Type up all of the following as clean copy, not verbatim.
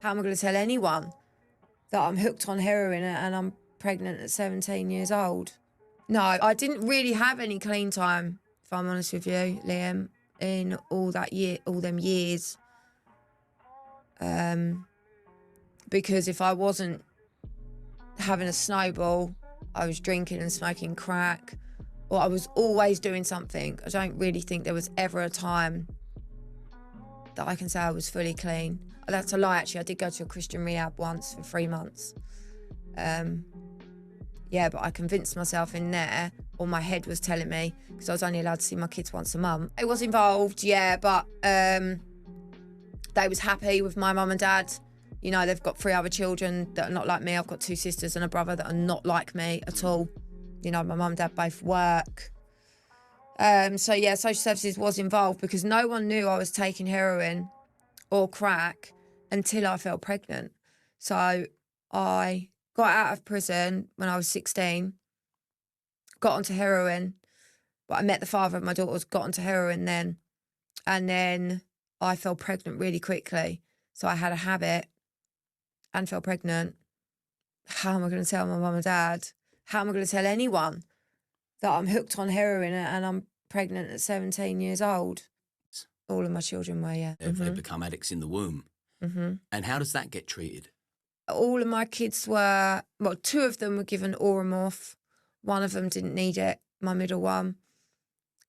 How am I going to tell anyone that I'm hooked on heroin and I'm pregnant at 17 years old? No, I didn't really have any clean time, if I'm honest with you, Liam, in all them years. Because if I wasn't having a snowball, I was drinking and smoking crack, or I was always doing something. I don't really think there was ever a time that I can say I was fully clean. That's a lie, actually. I did go to a Christian rehab once for 3 months. Yeah, but I convinced myself in there, or my head was telling me, because I was only allowed to see my kids once a month. I was involved, yeah, but they was happy with my mum and dad. You know, they've got 3 other children that are not like me. I've got 2 sisters and a brother that are not like me at all. You know, my mum and dad both work. So yeah, social services was involved because no one knew I was taking heroin or crack until I fell pregnant. So I got out of prison when I was 16, got onto heroin, but I met the father of my daughters, got onto heroin then, and then I fell pregnant really quickly. So I had a habit and fell pregnant. How am I going to tell my mum and dad? How am I going to tell anyone that I'm hooked on heroin and I'm pregnant at 17 years old? All of my children were, yeah. They become addicts in the womb. And how does that get treated? All of my kids were, well, 2 of them were given Oromorph. 1 of them didn't need it, my middle one.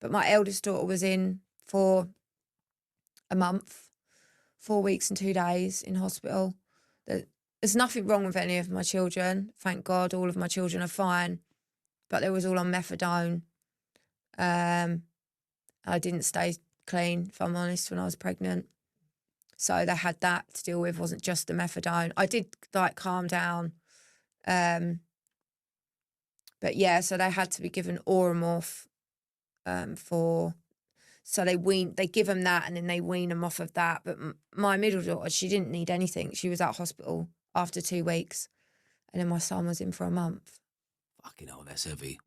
But my eldest daughter was in for a month, 4 weeks and 2 days in hospital. There's nothing wrong with any of my children. Thank God, all of my children are fine. But they was all on methadone. I didn't stay clean, if I'm honest, when I was pregnant. So they had that to deal with, wasn't just the methadone. I did like calm down. But yeah, so they had to be given Oromorph so they give them that and then they wean them off of that. But my middle daughter, she didn't need anything. She was at hospital after 2 weeks. And then my son was in for a month. Fucking hell, that's heavy.